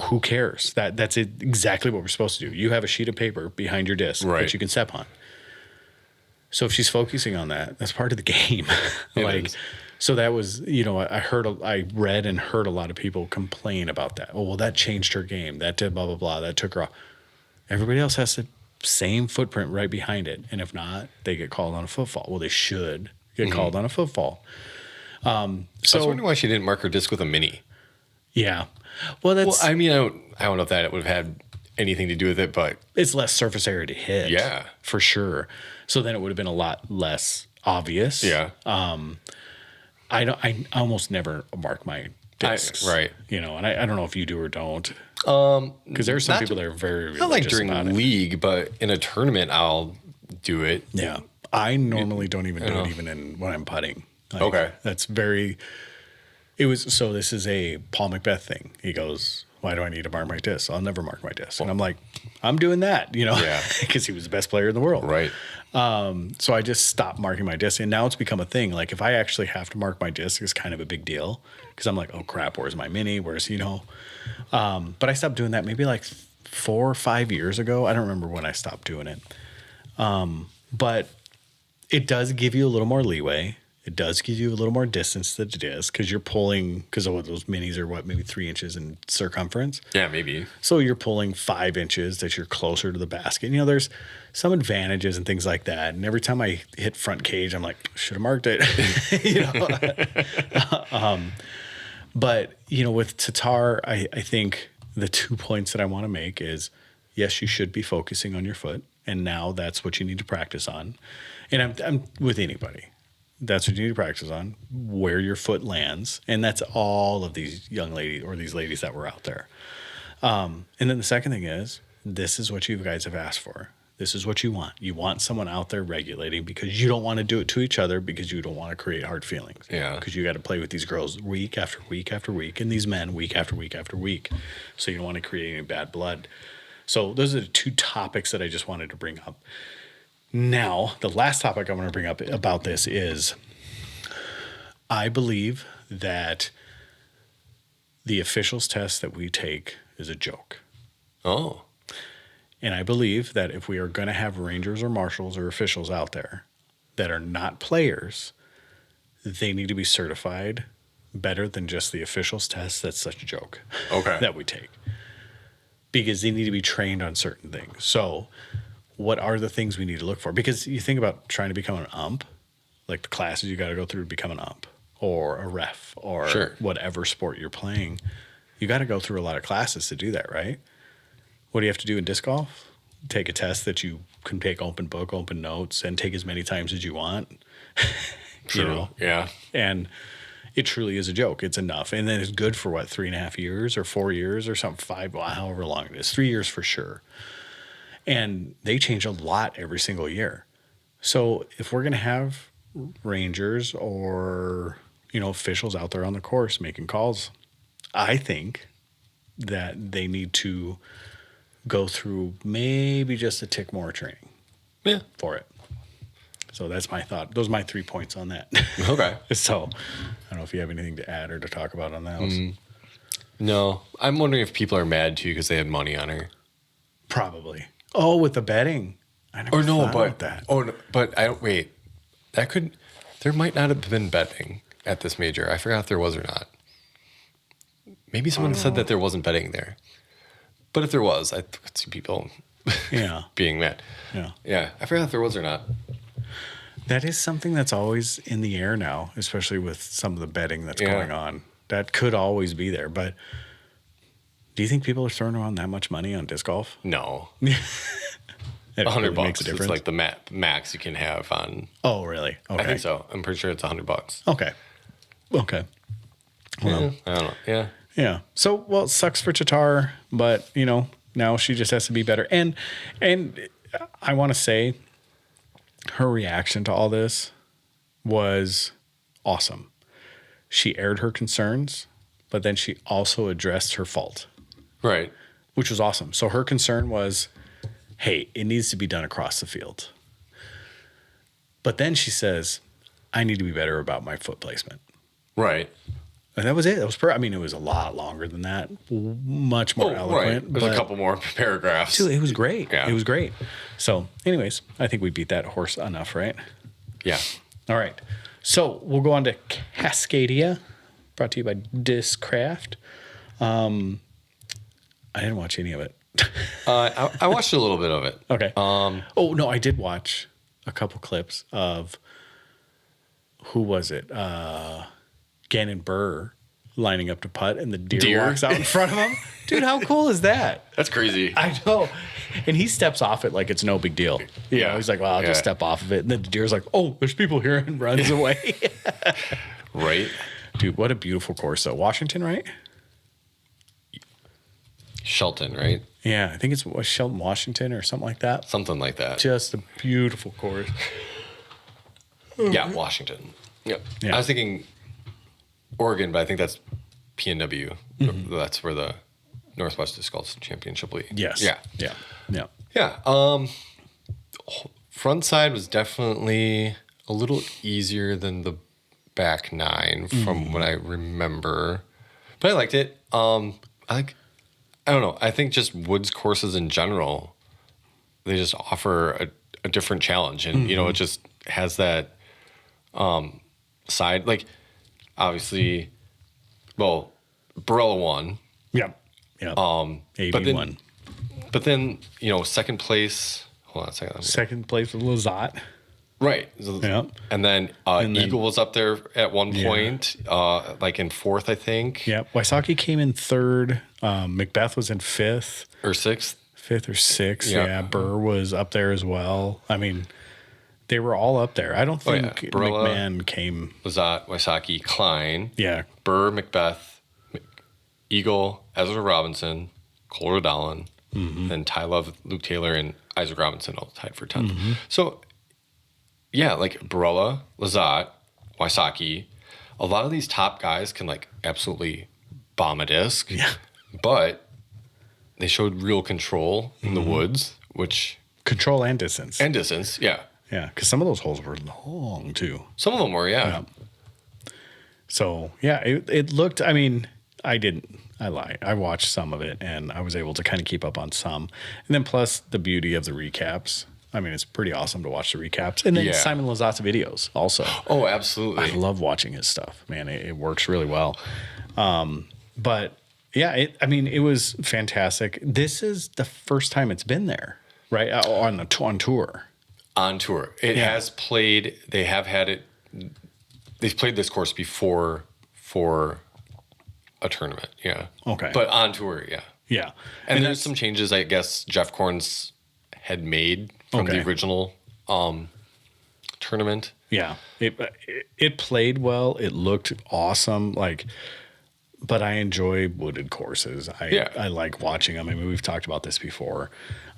who cares? That's exactly what we're supposed to do. You have a sheet of paper behind your disc that you can step on. So if she's focusing on that, that's part of the game. So that was, you know, I read and heard a lot of people complain about that. Oh, well, that changed her game. That did blah, blah, blah. That took her off. Everybody else has the same footprint right behind it. And if not, they get called on a foot fault. Well, they should get called on a foot fault. So I was wondering why she didn't mark her disc with a mini. Yeah. Well, I mean, I don't know if that would have had anything to do with it, but it's less surface area to hit. Yeah. For sure. So then it would have been a lot less obvious. Yeah. I almost never mark my discs. Right. You know, and I don't know if you do or don't. Because there's some people that are very not like religious about during it. league, but in a tournament, I'll do it. Yeah. I normally don't even do it even when I'm putting. Like, that's very, so this is a Paul Macbeth thing. He goes, why do I need to mark my discs? I'll never mark my discs. And I'm like, I'm doing that, you know, because he was the best player in the world. Right. So I just stopped marking my disc, and now it's become a thing. Like if I actually have to mark my disc, it's kind of a big deal because I'm like, oh crap, where's my mini? Where's, you know? But I stopped doing that maybe like 4 or 5 years ago. I don't remember when I stopped doing it. But it does give you a little more leeway. It does give you a little more distance to the disc because you're pulling, because those minis are maybe 3 inches in circumference. Yeah, maybe. So you're pulling 5 inches that you're closer to the basket. You know, there's some advantages and things like that. And every time I hit front cage, I'm like, should have marked it. You know? But, you know, with Tatar, I think the 2 points that I want to make is, yes, you should be focusing on your foot. And now that's what you need to practice on. And I'm with anybody. That's what you need to practice on, where your foot lands. And that's all of these young ladies or these ladies that were out there. And then the second thing is, this is what you guys have asked for. This is what you want. You want someone out there regulating because you don't want to do it to each other because you don't want to create hard feelings. Yeah. Because you got to play with these girls week after week after week and these men week after week after week. So you don't want to create any bad blood. So those are the 2 topics that I just wanted to bring up. Now, the last topic I want to bring up about this is I believe that the officials test that we take is a joke. Oh. And I believe that if we are going to have rangers or marshals or officials out there that are not players, they need to be certified better than just the officials test. That's such a joke that we take. Because they need to be trained on certain things. So what are the things we need to look for? Because you think about trying to become an ump, like the classes you got to go through to become an ump or a ref or whatever sport you're playing. You got to go through a lot of classes to do that, right? What do you have to do in disc golf? Take a test that you can take open book, open notes, and take as many times as you want. True. You know? Yeah. And it truly is a joke. It's enough. And then it's good for 3.5 years or 4 years or something, 5, however long it is, 3 years for sure. And they change a lot every single year. So if we're going to have rangers or, you know, officials out there on the course making calls, I think that they need to go through maybe just a tick more training for it. So that's my thought. Those are my 3 points on that. Okay. So I don't know if you have anything to add or to talk about on that. No. I'm wondering if people are mad too because they had money on her. Probably. Oh, with the betting. I never thought about that. Oh, no, but I don't, wait. There might not have been betting at this major. I forgot if there was or not. Maybe someone said that there wasn't betting there. But if there was, I could see people being mad. Yeah. Yeah. I forgot if there was or not. That is something that's always in the air now, especially with some of the betting that's going on. That could always be there. But do you think people are throwing around that much money on disc golf? No. $100 makes a difference. It's like the max you can have on. Oh, really? Okay. I think so. I'm pretty sure it's $100. Okay. Well, I don't know. Yeah. Yeah. So, well, it sucks for Tatar, but, you know, now she just has to be better. And I want to say her reaction to all this was awesome. She aired her concerns, but then she also addressed her fault. Right. Which was awesome. So her concern was, hey, it needs to be done across the field. But then she says, I need to be better about my foot placement. Right. And that was it. That was it was a lot longer than that. Much more eloquent. Right. There's a couple more paragraphs. It was great. Yeah. It was great. So, anyways, I think we beat that horse enough, right? Yeah. All right. So we'll go on to Cascadia, brought to you by Discraft. I didn't watch any of it. I watched a little bit of it. Okay. Oh, no, I did watch a couple clips of, who was it? Gannon Burr lining up to putt, and the deer walks out in front of him. Dude, how cool is that? That's crazy. I know. And he steps off it like it's no big deal. You know, he's like, well, I'll just step off of it. And then the deer's like, oh, there's people here, and runs away. Right. Dude, what a beautiful course, though. Washington, right? Shelton, right? Yeah, I think it's Shelton, Washington, or something like that. Something like that. Just a beautiful course. Yeah, Washington. Yep. Yeah. I was thinking Oregon, but I think that's PNW. That's where the Northwest Disc Golf Championship League. Yes. Yeah. Yeah. Yeah. Yeah. Front side was definitely a little easier than the back nine from what I remember, but I liked it. I don't know. I think just woods courses in general, they just offer a different challenge, and it just has that side. Like, obviously, well, Barella won. Yeah. Yeah. 81. But then second place. Hold on a second. Second place with Lazat. Right. Yeah. And then Eagle was up there at one point, like in fourth, I think. Yeah. Wysocki came in third. Macbeth was in fifth. Or sixth. Fifth or sixth. Yeah. Yeah. Burr was up there as well. I mean, they were all up there. I don't think Barella, McMahon came. Lazat, Wysocki, Klein. Yeah. Burr, Macbeth, Eagle, Ezra Robinson, Cole Rodolin, then Ty Love, Luke Taylor, and Isaac Robinson all tied for 10th. So, yeah, like Barella, Lazat, Wysocki, a lot of these top guys can like absolutely bomb a disc. Yeah. But they showed real control in the woods, which... Control and distance. And distance, yeah. Yeah, because some of those holes were long, too. Some of them were, yeah. So, yeah, it looked... I mean, I lie. I watched some of it, and I was able to kind of keep up on some. And then plus the beauty of the recaps. I mean, it's pretty awesome to watch the recaps. And then Simon Lazat's videos also. Oh, absolutely. I love watching his stuff. Man, it works really well. But, yeah, it was fantastic. This is the first time it's been there, right? On tour. On tour. It has played... They have had it... They've played this course before for a tournament, yeah. Okay. But on tour, yeah. Yeah. And there's some changes, I guess, Jeff Korns had made from the original tournament. Yeah. It played well. It looked awesome. But I enjoy wooded courses. I like watching them. I mean, we've talked about this before.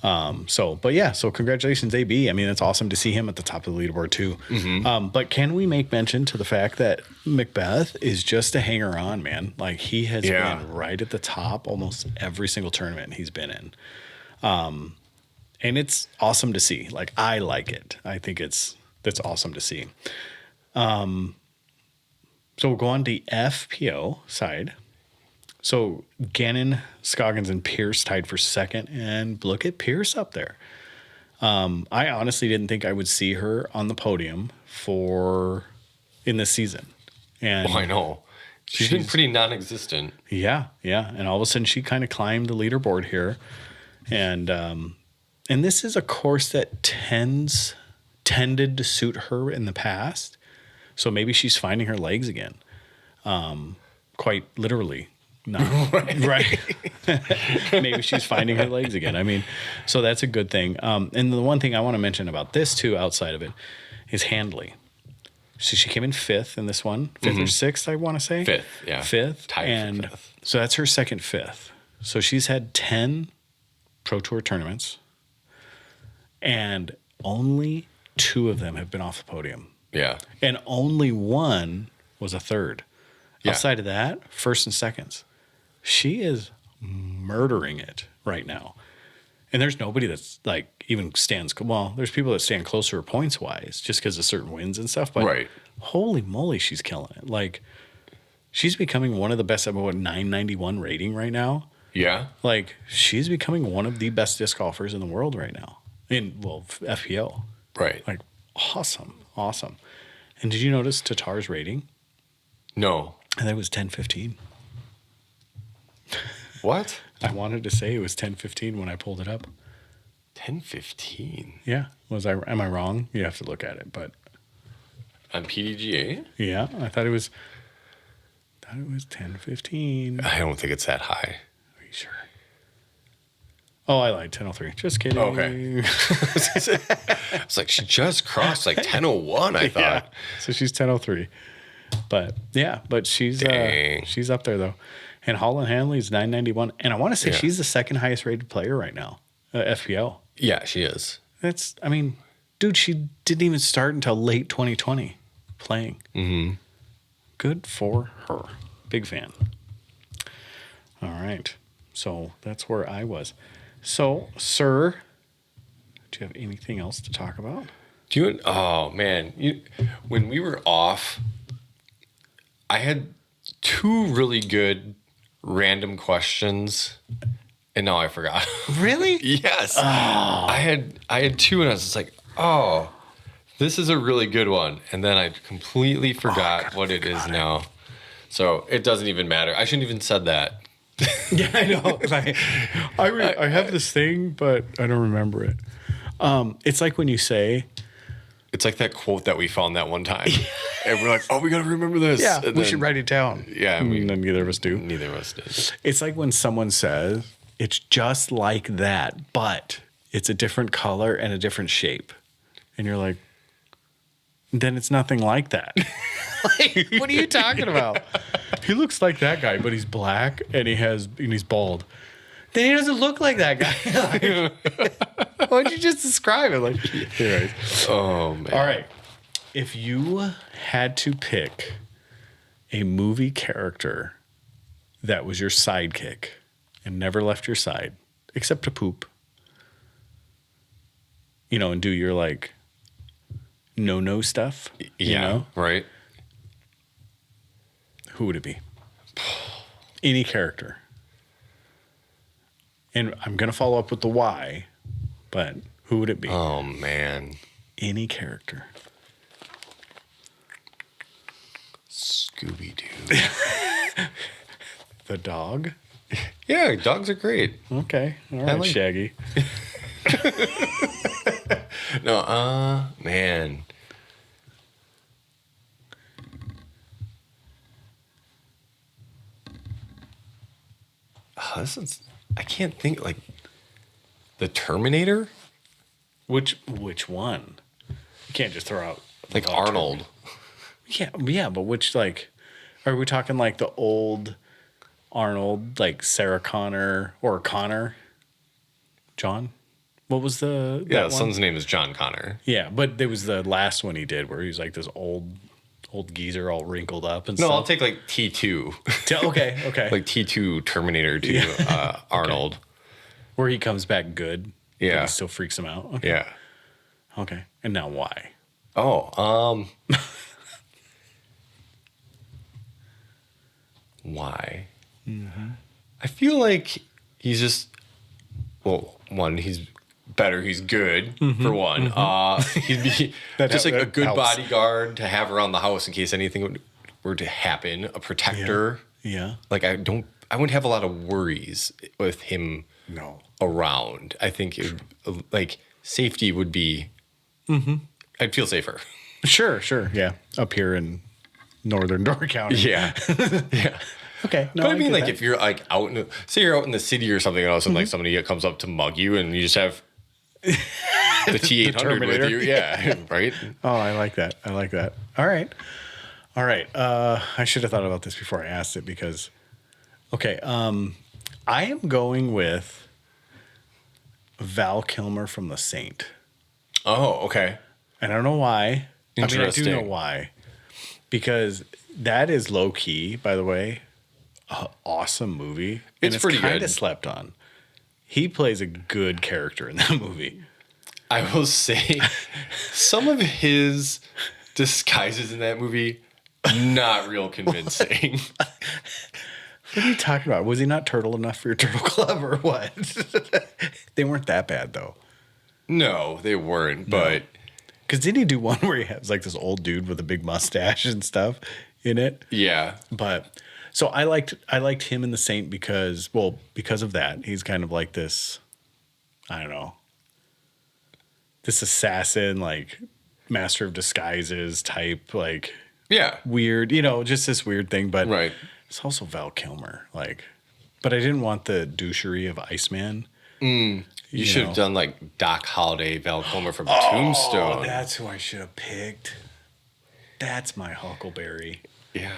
So congratulations, AB. I mean, it's awesome to see him at the top of the leaderboard too. But can we make mention to the fact that Macbeth is just a hanger on, man? Like he has been right at the top almost every single tournament he's been in. And it's awesome to see. Like I like it. I think that's awesome to see. So we'll go on to the FPO side. So Gannon, Scoggins, and Pierce tied for second. And look at Pierce up there. I honestly didn't think I would see her on the podium in this season. And I know. She's been pretty non-existent. Yeah, yeah. And all of a sudden she kind of climbed the leaderboard here. And this is a course that tended to suit her in the past. So maybe she's finding her legs again. Quite literally. Not right. Maybe she's finding her legs again. I mean, so that's a good thing. And the one thing I want to mention about this too, outside of it, is Handley. So she came in fifth in this one, fifth or sixth, I want to say. Fifth, yeah. Fifth. Tied for fifth. So that's her second fifth. So she's had 10 Pro Tour tournaments, and only 2 of them have been off the podium. Yeah. And only one was a third. Yeah. Outside of that, first and seconds. She is murdering it right now. And there's nobody that's like even stands, well, there's people that stand closer points wise just because of certain wins and stuff. But holy moly, she's killing it. Like she's becoming one of the best at 991 rating right now. Yeah. Like she's becoming one of the best disc golfers in the world right now. FPO. Right. Like awesome. Awesome. And did you notice Tatar's rating? No. I think it was 10-15. What? I wanted to say it was 10-15 when I pulled it up. 10-15? Yeah. Am I wrong? You have to look at it, but on PDGA? Yeah, I thought it was 10-15. I don't think it's that high. Are you sure? Oh, I lied. 10:03. Just kidding. Okay. It's like she just crossed like 10:01, I thought. Yeah. So she's 10:03. But yeah, but she's up there though. And Holland Hanley's 991, and I want to say she's the second highest rated player right now, FPL. Yeah, she is. I mean, dude, she didn't even start until late 2020 playing. Mm-hmm. Good for her. Big fan. All right. So that's where I was. So, sir, do you have anything else to talk about? Oh, man. When we were off, I had 2 really good random questions, and now I forgot. Really? Yes. Oh. I had 2, and I was just like, oh, this is a really good one. And then I completely forgot what it is now. So it doesn't even matter. I shouldn't even said that. Yeah, I know. I have this thing, but I don't remember it. It's like when you say... It's like that quote that we found that one time. And we're like, oh, we got to remember this. Yeah, and we should write it down. Yeah. And then neither of us do. Neither of us did. It's like when someone says, it's just like that, but it's a different color and a different shape. And you're like, then it's nothing like that. Like, what are you talking about? He looks like that guy, but he's black and he's bald. Then he doesn't look like that guy. Why don't you just describe it? Like, anyways. Oh man. All right. If you had to pick a movie character that was your sidekick and never left your side, except to poop, and do your like no stuff. Right. Who would it be? Any character. And I'm going to follow up with the why, but who would it be? Oh, man. Any character. Scooby-Doo. The dog? Yeah, dogs are great. Okay. All right, Shaggy. No, man. I can't think, like, the Terminator? Which one? You can't just throw out like Arnold. Yeah, but which, like, are we talking like the old Arnold, like Sarah Connor or Connor? John? What was the son's name is John Connor. Yeah, but there was the last one he did where he was like this old geezer all wrinkled up and stuff. No, I'll take like T2. Okay. Like T2 Terminator 2 Arnold. Okay. Where he comes back good. Yeah. But he still freaks him out. Okay. Yeah. Okay. And now why? Oh, why? Mm-hmm. I feel like he's just, one, he's better. He's good, for one. Mm-hmm. He'd be just like a good bodyguard to have around the house in case anything were to happen. A protector. Yeah. Like I wouldn't have a lot of worries with him around. I think like safety would be, I'd feel safer. Sure. Yeah. Up here in northern Door County. Yeah. Yeah. Okay. No, but I mean, like, if you're like say you're out in the city or something, and all of a sudden, like, somebody comes up to mug you, and you just have the T800 with you. Yeah. Right. Oh, I like that. All right. I should have thought about this before I asked it because, okay. I am going with Val Kilmer from The Saint. Oh, okay. And I don't know why. Interesting. I mean, I do know why. Because that is low key, by the way, an awesome movie. It's pretty good. Kind of slept on. He plays a good character in that movie. I will say some of his disguises in that movie, not real convincing. What are you talking about? Was he not turtle enough for your turtle club or what? They weren't that bad, though. No, they weren't, but... Because didn't he do one where he has like this old dude with a big mustache and stuff in it? Yeah. But so I liked him in The Saint because of that. He's kind of like this, I don't know, this assassin, like master of disguises type, like weird, just this weird thing. But right. It's also Val Kilmer, like, but I didn't want the douchery of Iceman. You should have done like Doc Holliday, Val Kilmer from Tombstone. That's who I should have picked. That's my Huckleberry. Yeah.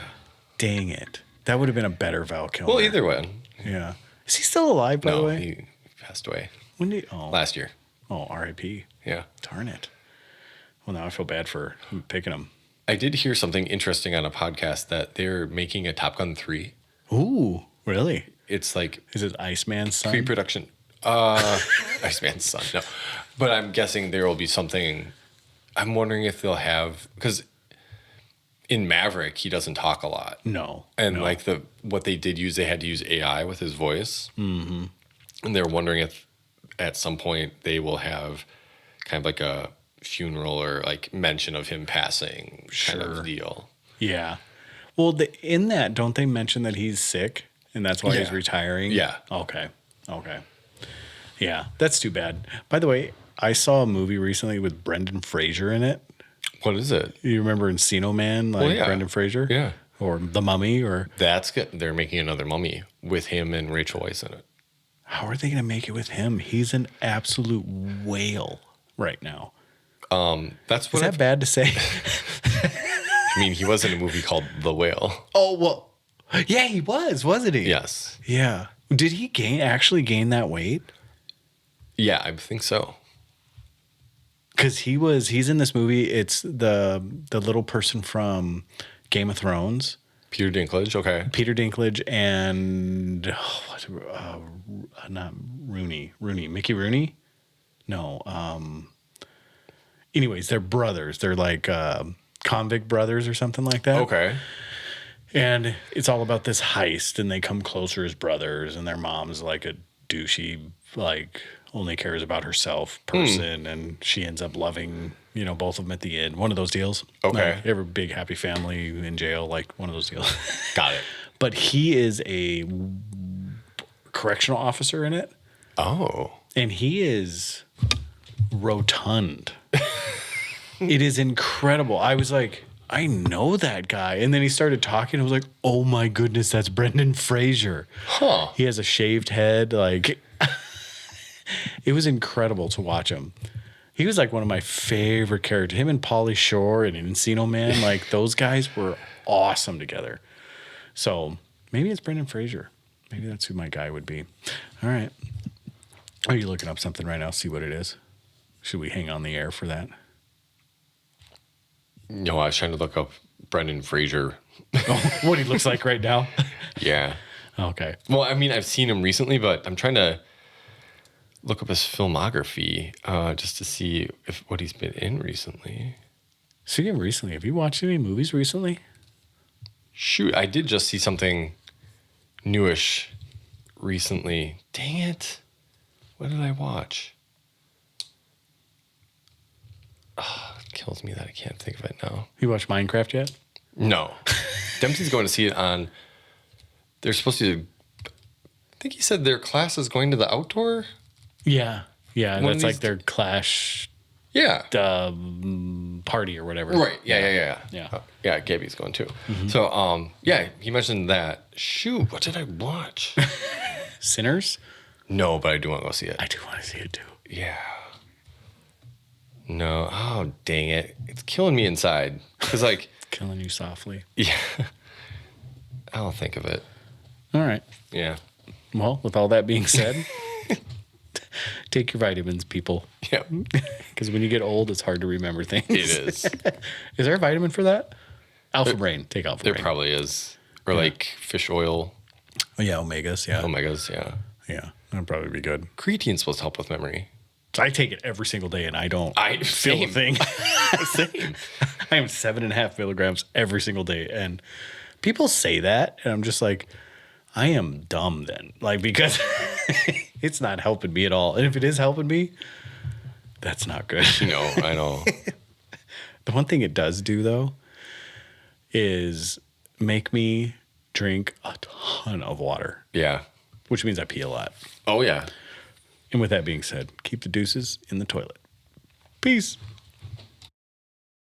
Dang it. That would have been a better Val Kilmer. Well, either way. Yeah. Is he still alive, by the No, way? he passed away When did oh last year. oh R.I.P. Yeah. Darn it. Well, now I feel bad for picking him. I did hear something interesting on a podcast that they're making a Top Gun 3. Ooh, really? It's like Is it Iceman's son? pre-production. Iceman's son, no. But I'm guessing there will be something. I'm wondering if they'll have, because in Maverick he doesn't talk a lot. No. And no. like what they did use, they had to use AI with his voice. Mm-hmm. And they're wondering if at some point they will have kind of like a funeral or like mention of him passing kind of deal. Yeah. Well, in that, don't they mention that he's sick and that's why he's retiring? Yeah. Okay. Yeah, that's too bad. By the way, I saw a movie recently with Brendan Fraser in it. What is it? You remember Encino Man, like Brendan Fraser? Yeah. Or The Mummy, or That's good. They're making another Mummy with him and Rachel Weisz in it. how are they going to make it with him? He's an absolute whale right now. That's Is what that bad to say? I mean, he was in a movie called The Whale. Oh, well, yeah, he was, wasn't he? Yes. Yeah. Did he actually gain that weight? Yeah, I think so. Because he's in this movie. It's the little person from Game of Thrones. Peter Dinklage, okay. Peter Dinklage and not Rooney. Mickey Rooney? No. Anyways, they're brothers. They're like convict brothers or something like that. Okay. And it's all about this heist, and they come closer as brothers, and their mom's like a douchey, like only cares about herself person, and she ends up loving, both of them at the end. One of those deals. Okay. Like, every big happy family in jail, like one of those deals. Got it. But he is a correctional officer in it, Oh. and he is rotund. It is incredible. I was like, I know that guy. And then he started talking. I was like, oh my goodness, that's Brendan Fraser. Huh. He has a shaved head. Like, it was incredible to watch him. He was like one of my favorite characters. Him and Pauly Shore and Encino Man, like those guys were awesome together. So maybe it's Brendan Fraser. Maybe that's who my guy would be. All right. Are you looking up something right now? See what it is. Should we hang on the air for that? No, I was trying to look up Brendan Fraser. Oh, what he looks like right now? Yeah. Okay. Well, I mean, I've seen him recently, but I'm trying to look up his filmography just to see what he's been in recently. Speaking of recently, have you watched any movies recently? Shoot, I did just see something newish recently. Dang it. What did I watch? Oh, it kills me that I can't think of it now. You watched Minecraft yet? No. Dempsey's going to see it on... They're supposed to... I think he said their class is going to the outdoor? Yeah. Yeah, One of that's like these- their Clash Yeah. party or whatever. Right. Yeah. Yeah. Yeah, Gabby's going too. So, yeah, he mentioned that. Shoot, what did I watch? Sinners? No, but I do want to go see it. I do want to see it too. Yeah. No. Oh, dang it. It's killing me inside. Because, like, Killing you softly. yeah. I'll think of it. All right. Yeah. Well, with all that being said, take your vitamins, people. Yeah. Because when you get old, it's hard to remember things. It is. Is there a vitamin for that? Alpha Brain. Take Alpha There Brain. probably is. Or, like, fish oil. Oh, yeah, omegas. Yeah. Omegas, yeah. Yeah. That'd probably be good. Creatine's supposed to help with memory. I take it every single day and I don't feel a same. thing. Same. I am 7.5 milligrams every single day. And people say that, and I'm just like, I am dumb then. Like, because it's not helping me at all. And if it is helping me, that's not good. No, I know. The one thing it does do, though, is make me drink a ton of water, Yeah. which means I pee a lot. Oh, yeah. And with that being said, keep the deuces in the toilet. Peace.